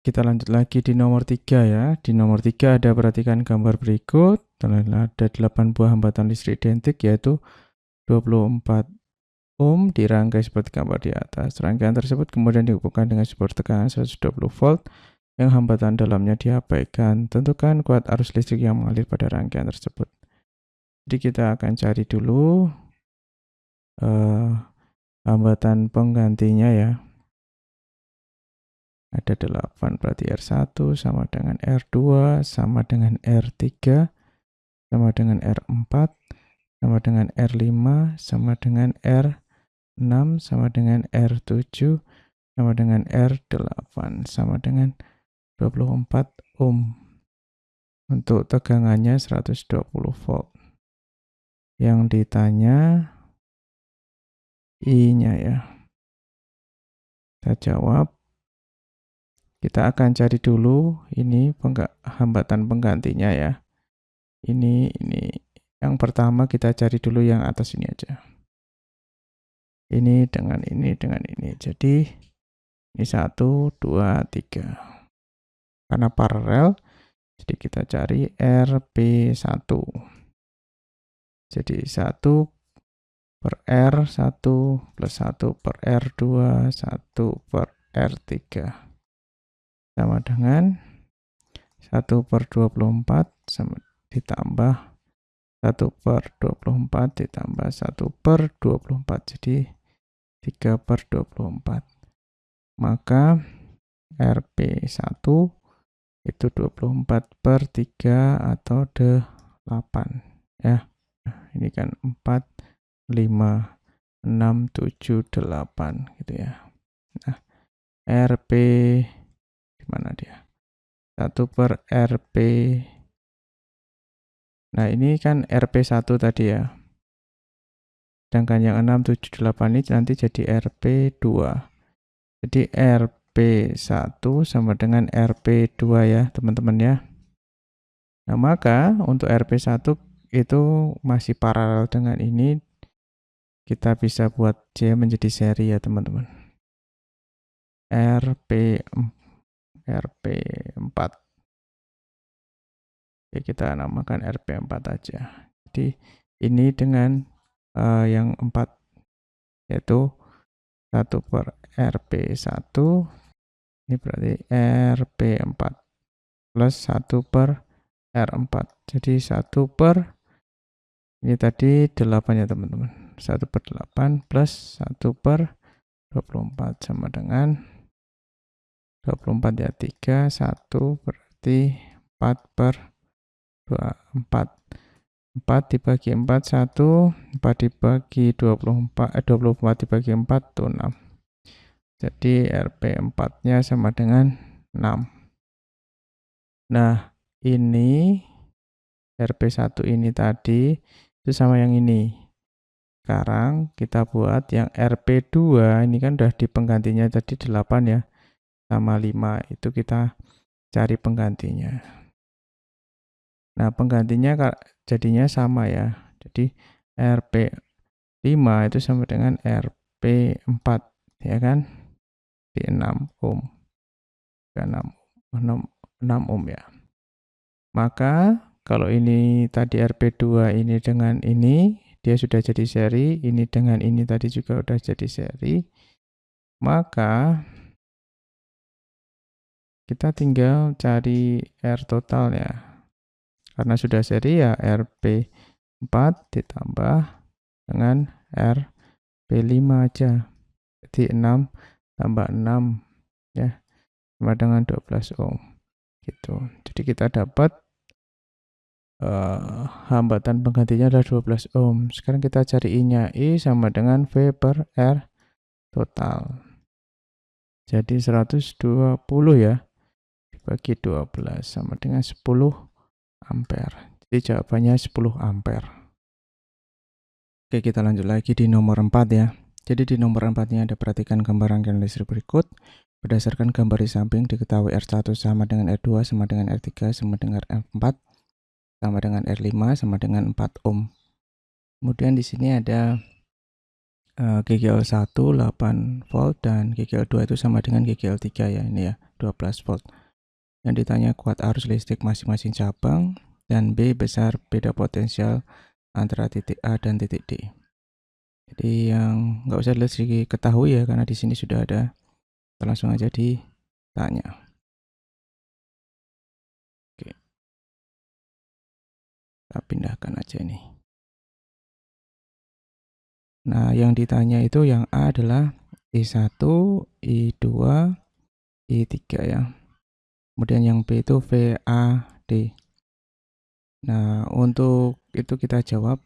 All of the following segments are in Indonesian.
Kita lanjut lagi di nomor 3 ya. Di nomor 3 ada perhatikan gambar berikut. Ada 8 buah hambatan listrik identik yaitu 24 ohm dirangkai seperti gambar di atas. Rangkaian tersebut kemudian dihubungkan dengan sumber tekanan 120 volt yang hambatan dalamnya diabaikan. Tentukan kuat arus listrik yang mengalir pada rangkaian tersebut. Jadi kita akan cari dulu hambatan penggantinya ya. Ada 8, berarti R1 sama dengan R2 sama dengan R3 sama dengan R4 sama dengan R5 sama dengan R6 sama dengan R7 sama dengan R8 sama dengan 24 ohm. Untuk tegangannya 120 volt. Yang ditanya I-nya ya. Kita jawab. Kita akan cari dulu ini hambatan penggantinya ya. Ini yang pertama kita cari dulu yang atas ini aja. Ini dengan ini dengan ini. Jadi ini 1, 2, 3. Karena paralel, jadi kita cari RP1. Jadi 1 per R1 plus 1 per R2, 1 per R3. Sama dengan 1 per 24 sama ditambah 1 per 24 ditambah 1 per 24. Jadi 3 per 24. Maka RP1 itu 24 per 3 atau 8 ya. Nah, ini kan 4, 5, 6, 7, 8 gitu ya. Nah, RP di mana dia? 1 per RP. Nah, ini kan RP1 tadi ya. Sedangkan yang 6, 7, 8 ini nanti jadi RP2. Jadi RP1 sama dengan RP2 ya, teman-teman ya. Nah, maka untuk RP1 itu masih paralel dengan ini. Kita bisa buat C menjadi seri ya, teman-teman. RP4. Oke, kita namakan RP4 aja. Jadi ini dengan yang 4 yaitu 1 per RP1 ini berarti RP4 plus 1 per R4. Jadi 1 per ini tadi 8 ya teman-teman. 1 per 8 plus 1 per 24 sama dengan 24 ya 3, 1 berarti 4 per 24. 4 dibagi 4, 1, 4 dibagi 24 dibagi 4 itu 6. Jadi RP4-nya sama dengan 6. Nah, ini RP1 ini tadi itu sama yang ini. Sekarang kita buat yang RP2, ini kan udah di penggantinya tadi 8 ya, sama 5, itu kita cari penggantinya. Nah, penggantinya jadinya sama ya. Jadi RP5 itu sama dengan RP4 ya kan? Di 6 ohm. 6 ohm ya. Maka kalau ini tadi RP2 ini dengan ini dia sudah jadi seri, ini dengan ini tadi juga sudah jadi seri. Maka kita tinggal cari R total ya. Karena sudah seri ya RP4 ditambah dengan RP5 aja. Jadi 6 tambah 6 ya sama dengan 12 ohm gitu. Jadi kita dapat hambatan penggantinya adalah 12 ohm. Sekarang kita cari I-nya. I sama dengan V per R total. Jadi 120 ya dibagi 12 sama dengan 10 ampere. Jadi jawabannya 10 ampere. Oke, kita lanjut lagi di nomor 4 ya. Jadi di nomor 4-nya ada perhatikan gambar rangkaian listrik berikut. Berdasarkan gambar di samping diketahui R1 sama dengan R2 sama dengan R3 sama dengan R4 sama dengan R5 sama dengan 4 ohm. Kemudian di sini ada GGL1 8 volt dan GGL2 itu sama dengan GGL3 ya, ini ya 12 volt. Yang ditanya kuat arus listrik masing-masing cabang, dan B besar beda potensial antara titik A dan titik D. Jadi yang nggak usah diketahui ya, karena di sini sudah ada. Kita langsung aja ditanya. Oke, kita pindahkan aja ini. Nah, yang ditanya itu yang A adalah I1, I2, I3 ya. Kemudian yang B itu VAD. Nah, untuk itu kita jawab.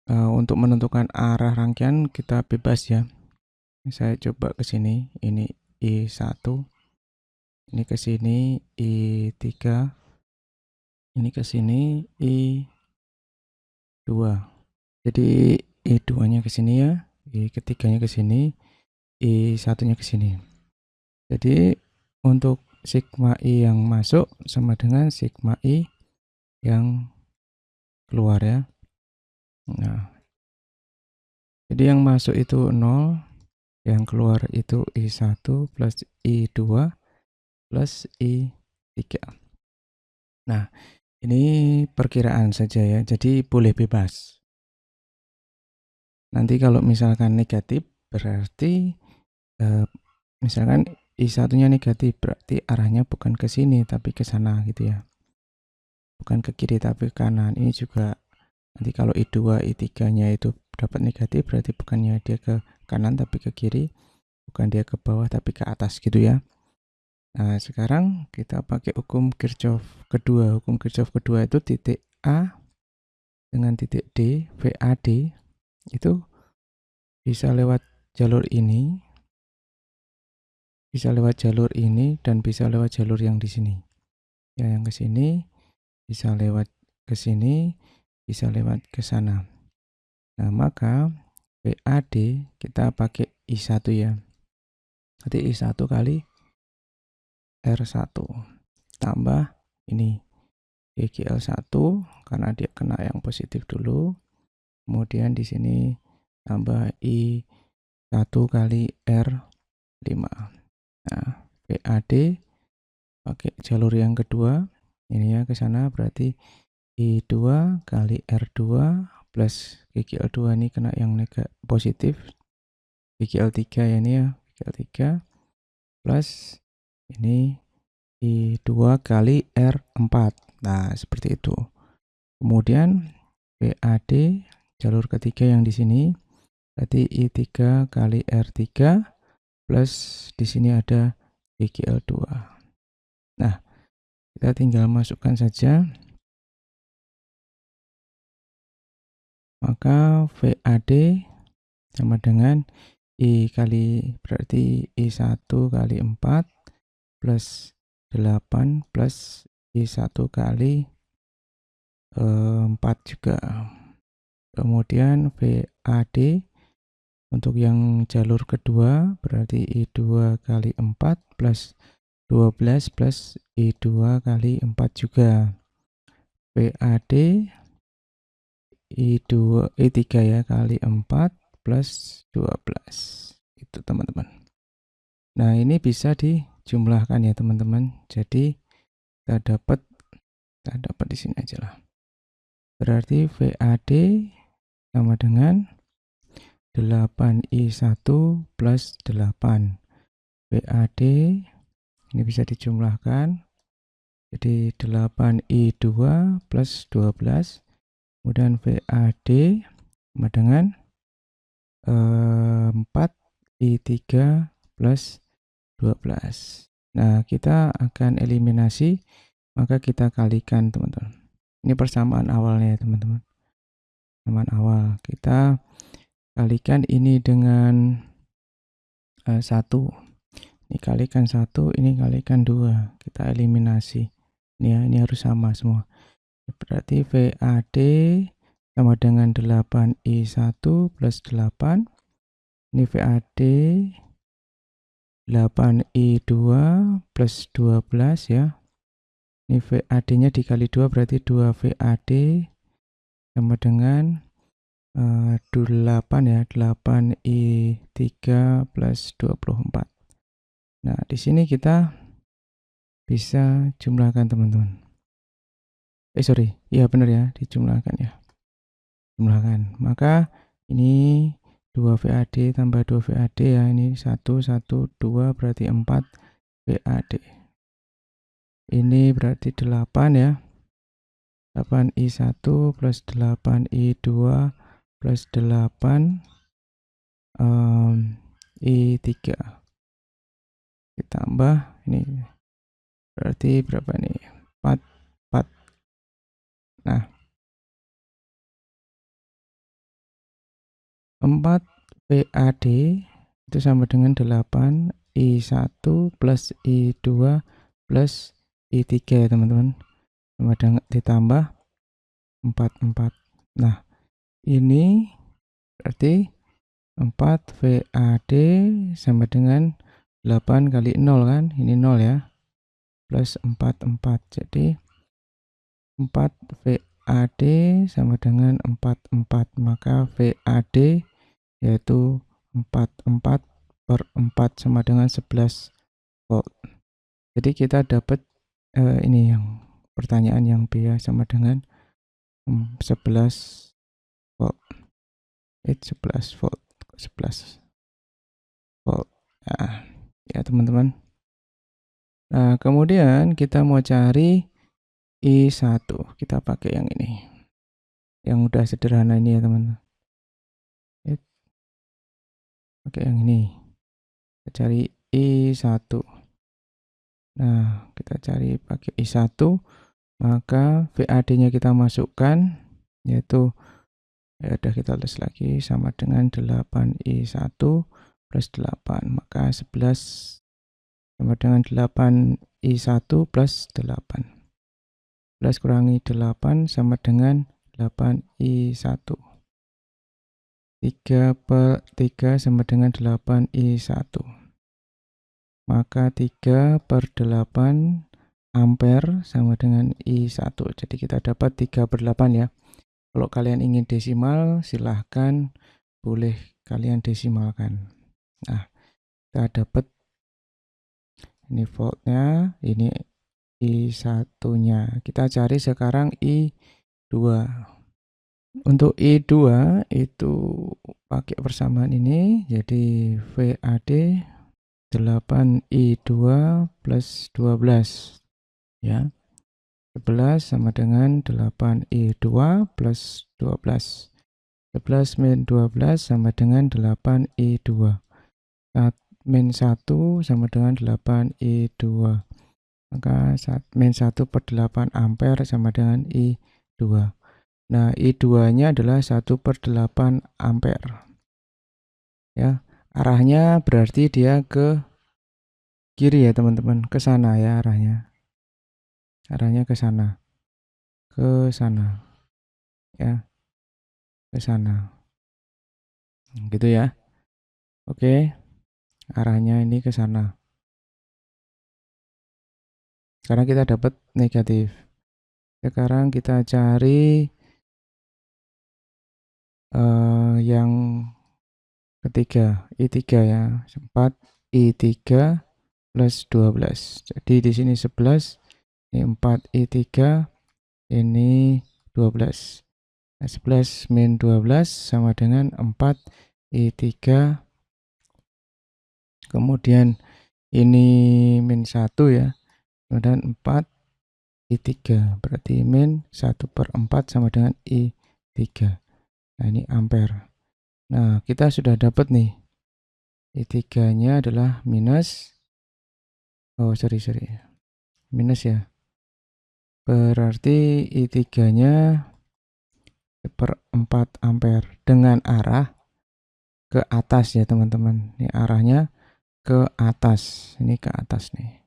Untuk menentukan arah rangkaian kita bebas ya. Saya coba ke sini, ini I1, ini ke sini I3, ini ke sini I2. Jadi I2-nya ke sini ya, I3-nya ke sini, I1-nya ke sini. Jadi untuk sigma I yang masuk sama dengan sigma I yang keluar ya. Nah, jadi yang masuk itu 0, yang keluar itu I1 plus I2 plus I3. Nah, ini perkiraan saja ya, jadi boleh bebas. Nanti kalau misalkan negatif, berarti misalkan I1-nya negatif, berarti arahnya bukan ke sini, tapi ke sana gitu ya. Bukan ke kiri, tapi ke kanan. Ini juga nanti kalau I2, I3-nya itu dapat negatif, berarti bukannya dia ke kanan, tapi ke kiri. Bukan dia ke bawah, tapi ke atas gitu ya. Nah, sekarang kita pakai hukum Kirchhoff kedua. Hukum Kirchhoff kedua itu titik A dengan titik D, VAD, itu bisa lewat jalur ini, bisa lewat jalur ini, dan bisa lewat jalur yang di sini. Ya, yang ke sini, bisa lewat ke sini, bisa lewat ke sana. Nah, maka VAD kita pakai I1 ya. Nanti I1 kali R1 tambah ini GGL1 karena dia kena yang positif dulu. Kemudian di sini tambah I1 kali R5. Nah, VAD pakai jalur yang kedua. Ini ya ke sana berarti I2 kali R2 plus GGL2 ini kena yang positif. GGL3 ya ini ya, GGL3 plus ini I2 kali R4. Nah, seperti itu. Kemudian VAD jalur ketiga yang di sini berarti I3 kali R3 plus di sini ada GGL2. Nah, kita tinggal masukkan saja. Maka VAD sama dengan I kali berarti I1 kali 4 plus 8 plus I1 kali 4 juga. Kemudian VAD untuk yang jalur kedua berarti I2 kali 4 plus 12 plus I2 kali 4 juga. VAD I3 ya kali 4 plus 12. Itu teman-teman. Nah, ini bisa dijumlahkan ya teman-teman. Jadi kita dapat di sini aja lah. Berarti VAD sama dengan 8I1 plus 8. VAD ini bisa dijumlahkan. Jadi 8I2 plus 12. Kemudian VAD sama dengan 4I3 plus 12. Nah, kita akan eliminasi, maka kita kalikan teman-teman. Ini persamaan awalnya ya teman-teman. Persamaan awal. Kita kalikan ini dengan 1. Ini kalikan 1, ini kalikan 2. Kita eliminasi. Ini ya, ini harus sama semua. Berarti VAD sama dengan 8I1 plus 8. Ini VAD 8I2 plus 12 ya. Ini VAD-nya dikali 2 berarti 2 VAD sama dengan 8 ya. 8I3 plus 24. Nah, di sini kita bisa jumlahkan teman-teman. Sorry, iya benar ya, dijumlahkan ya. Jumlahkan. Maka ini 2 VAD tambah 2 VAD ya, ini 1, 1, 2 berarti 4 VAD. Ini berarti 8 ya. 8I1 plus 8I2 plus 8 I3 ditambah ini berarti berapa nih? 4. Nah, 4 VAD itu sama dengan 8 I1 plus I2 plus I3 ya teman-teman, sama dengan ditambah 4. Nah, ini berarti 4 VAD sama dengan 8 kali 0 kan, ini 0 ya, plus 4. Jadi 4 VAD sama dengan 4. Maka VAD yaitu 4 per 4 sama dengan 11 volt. Jadi kita dapat ini yang pertanyaan yang B ya, sama dengan 11 volt. 11 volt. 11 volt. Nah, ya teman-teman. Nah, kemudian kita mau cari I1. Kita pakai yang ini. Yang udah sederhana ini ya teman-teman. Pakai yang ini. Kita cari I1. Nah, kita cari pakai I1, maka VAD-nya kita masukkan, yaitu ya udah kita tulis lagi sama dengan 8I1 plus 8, maka 11 sama dengan 8I1 plus 8. 11 kurangi 8 sama dengan 8I1. 3 per 3 sama dengan 8I1. Maka 3 per 8 ampere sama dengan I1. Jadi kita dapat 3 per 8 ya. Kalau kalian ingin desimal, silahkan boleh kalian desimalkan. Nah, kita dapat ini voltnya, ini I1-nya. Kita cari sekarang I2. Untuk I2 itu pakai persamaan ini, jadi VAD 8I2 plus 12 ya. 11 sama dengan 8I2 plus 12. 11 min 12 sama dengan 8I2. Min 1 sama dengan 8I2. Maka min 1 per 8 ampere sama dengan I2. Nah, I2-nya adalah 1 per 8 ampere. Ya, arahnya berarti dia ke kiri ya teman-teman, ke sana ya arahnya. Arahnya ke sana. Ke sana. Ya. Ke sana. Gitu ya. Oke. Arahnya ini ke sana. Sekarang kita dapat negatif. Sekarang kita cari yang ketiga, I3 ya. 4 I3 plus 12. Jadi di sini 11, ini 4 I3, ini 12. Nah, 11 min 12 sama dengan 4 I3. Kemudian ini min 1 ya. Kemudian 4 I3. Berarti min 1 per 4 sama dengan I3. Nah, ini ampere. Nah, kita sudah dapat nih. I3-nya adalah minus. Oh, sorry. Minus ya. Berarti I3-nya per 4 ampere dengan arah ke atas ya, teman-teman. Ini arahnya ke atas. Ini ke atas nih.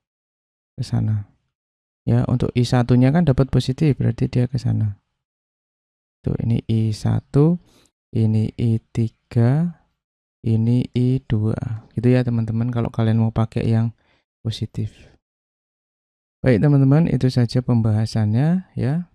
Ke sana. Ya, untuk I1-nya kan dapat positif, berarti dia ke sana. Tuh, ini I1, ini I3, ini I2. Gitu ya teman-teman kalau kalian mau pakai yang positif. Baik teman-teman, itu saja pembahasannya ya.